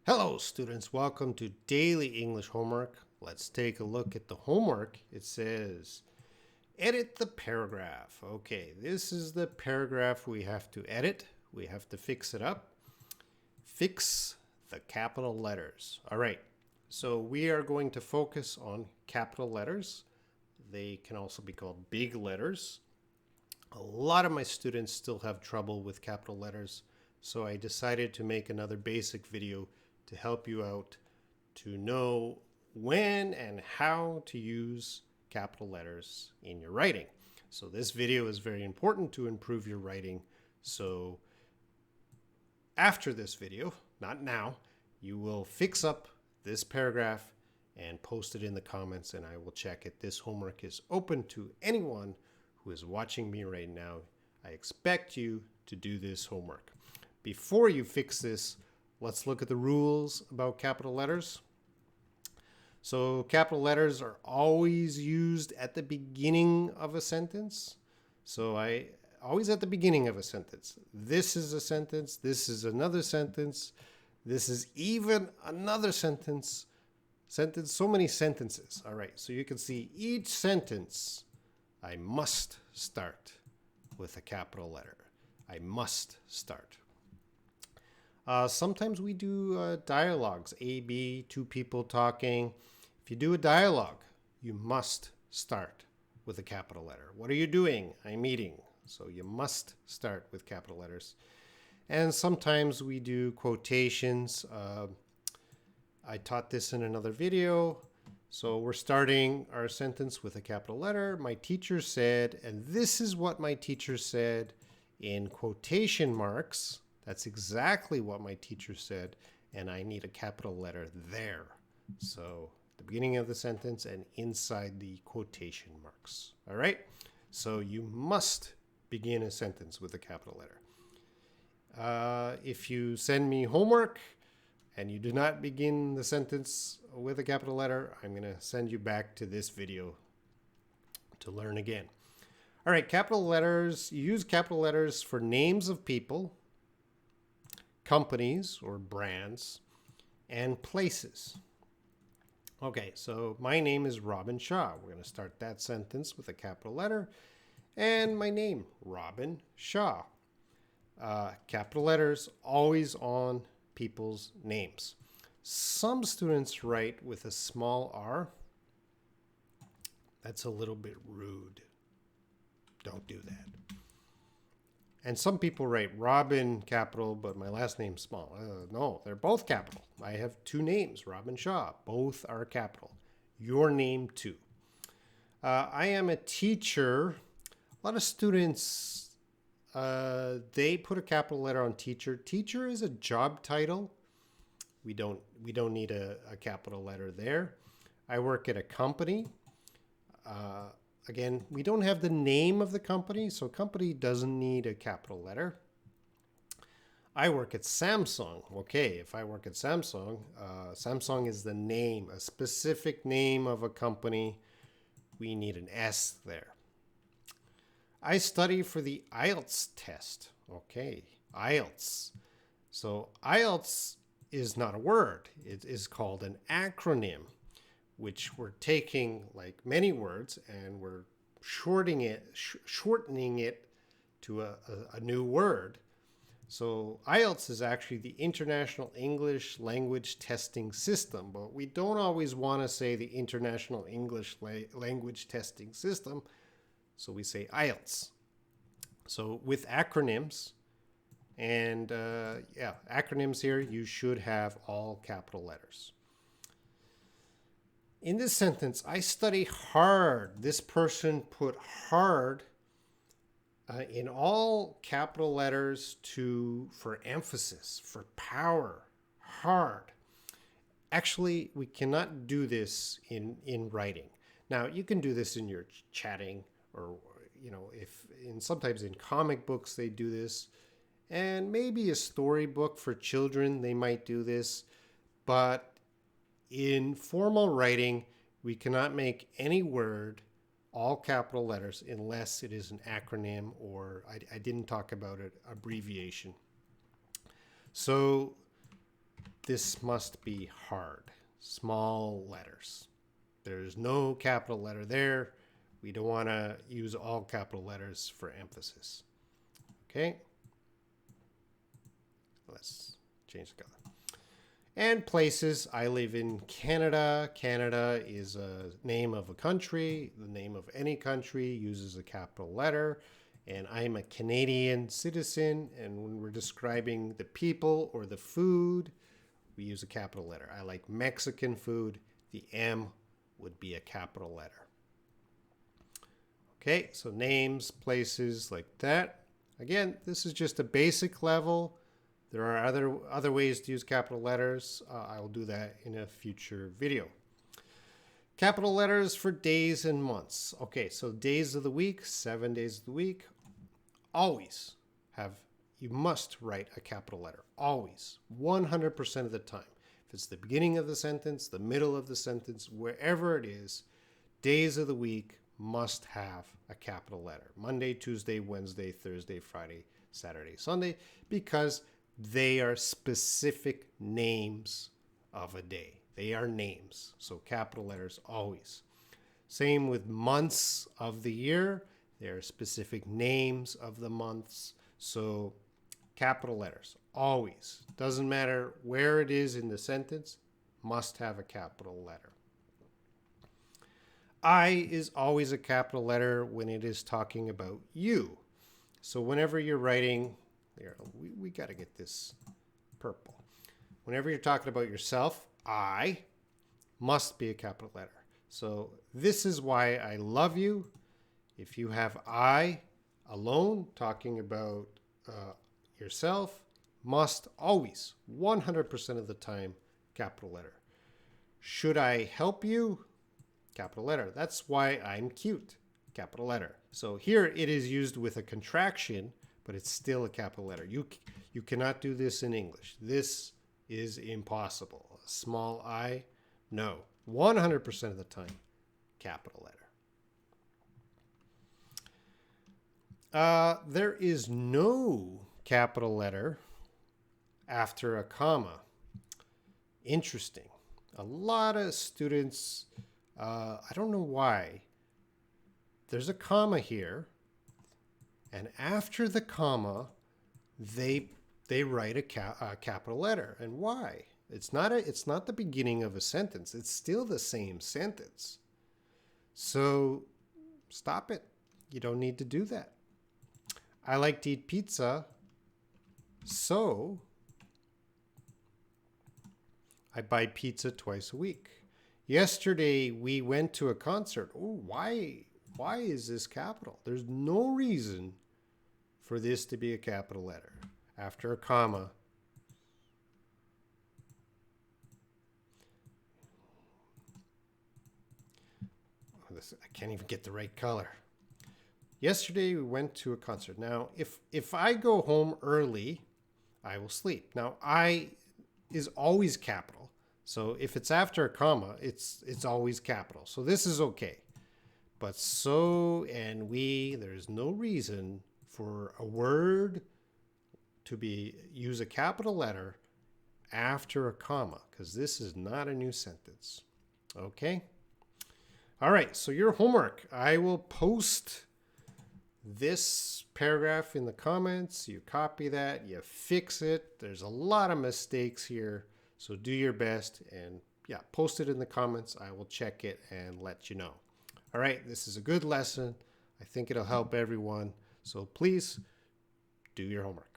Hello, students. Welcome to Daily English Homework. Let's take a look at the homework. It says, edit the paragraph. Okay, this is the paragraph we have to edit. We have to fix it up. Fix the capital letters. All right, so we are going to focus on capital letters. They can also be called big letters. A lot of my students still have trouble with capital letters, so I decided to make another basic video to help you out to know when and how to use capital letters in your writing. So this video is very important to improve your writing. So after this video, not now, you will fix up this paragraph and post it in the comments, and I will check it. This homework is open to anyone who is watching me right now. I expect you to do this homework. Before you fix this, let's look at the rules about capital letters. So capital letters are always used at the beginning of a sentence. So I always at the beginning of a sentence. This is a sentence. This is another sentence. This is even another sentence. So many sentences. All right. So you can see each sentence I must start with a capital letter. I must start. Sometimes we do dialogues, A, B, two people talking. If you do a dialogue, you must start with a capital letter. What are you doing? I'm eating. So you must start with capital letters. And sometimes we do quotations. I taught this in another video. So we're starting our sentence with a capital letter. My teacher said, and this is what my teacher said in quotation marks. That's exactly what my teacher said, and I need a capital letter there. So the beginning of the sentence and inside the quotation marks. All right? So you must begin a sentence with a capital letter. If you send me homework and you do not begin the sentence with a capital letter, I'm going to send you back to this video to learn again. All right, capital letters. You use capital letters for names of people, companies or brands, and places. Okay, so my name is Robin Shaw. We're going to start that sentence with a capital letter. And my name, Robin Shaw. Capital letters always on people's names. Some students write with a small r. That's a little bit rude. Don't do that. And some people write Robin capital, but my last name's small. No, they're both capital. I have two names, Robin Shaw. Both are capital. Your name too. I am a teacher. A lot of students, they put a capital letter on teacher. Teacher is a job title. We don't need a capital letter there. I work at a company. Again, we don't have the name of the company, so company doesn't need a capital letter. I work at Samsung. Okay, if I work at Samsung, Samsung is the name, a specific name of a company. We need an S there. I study for the IELTS test. Okay, IELTS. So IELTS is not a word. It is called an acronym, which we're taking like many words and we're shortening it to a new word. So IELTS is actually the International English Language Testing System, but we don't always want to say the International English Language Testing System, so we say IELTS. So with acronyms, and acronyms here, you should have all capital letters. In this sentence, I study hard. This person put hard in all capital letters for emphasis, for power, hard. Actually, we cannot do this in writing. Now, you can do this in your chatting, or sometimes in comic books they do this, and maybe a storybook for children they might do this, but in formal writing, we cannot make any word all capital letters unless it is an acronym, or I didn't talk about it, abbreviation. So this must be hard. Small letters. There's no capital letter there. We don't want to use all capital letters for emphasis. Okay. Let's change the color. And places. I live in Canada. Canada is a name of a country. The name of any country uses a capital letter. And I'm a Canadian citizen. And when we're describing the people or the food, we use a capital letter. I like Mexican food. The M would be a capital letter. Okay, so names, places like that. Again, this is just a basic level. There are other ways to use capital letters. I will do that in a future video. Capital letters for days and months. Okay, so days of the week, 7 days of the week. Always you must write a capital letter. Always, 100% of the time. If it's the beginning of the sentence, the middle of the sentence, wherever it is, days of the week must have a capital letter. Monday, Tuesday, Wednesday, Thursday, Friday, Saturday, Sunday, because they are specific names of a day. They are names. So capital letters always. Same with months of the year. There are specific names of the months. So capital letters always. Doesn't matter where it is in the sentence, must have a capital letter. I is always a capital letter when it is talking about you. So whenever you're writing, here, we got to get this purple. Whenever you're talking about yourself, I must be a capital letter. So this is why I love you. If you have I alone talking about yourself, must always, 100% of the time, capital letter. Should I help you? Capital letter. That's why I'm cute. Capital letter. So here it is used with a contraction, but it's still a capital letter. You cannot do this in English. This is impossible. A small I, no. 100% of the time, capital letter. There is no capital letter after a comma. Interesting. A lot of students, I don't know why. There's a comma here, and after the comma, they write a capital letter. And why? It's not the beginning of a sentence. It's still the same sentence. So stop it. You don't need to do that. I like to eat pizza, so I buy pizza twice a week. Yesterday we went to a concert. Oh, why is this capital? There's no reason for this to be a capital letter. After a comma, I can't even get the right color. Yesterday we went to a concert. Now, if I go home early, I will sleep. Now, I is always capital. So if it's after a comma, it's always capital. So this is okay. But so and we, there's no reason for a word to use a capital letter after a comma, because this is not a new sentence. Okay? All right, so your homework. I will post this paragraph in the comments. You copy that, you fix it. There's a lot of mistakes here, so do your best and yeah, post it in the comments. I will check it and let you know. All right, this is a good lesson. I think it'll help everyone. So please do your homework.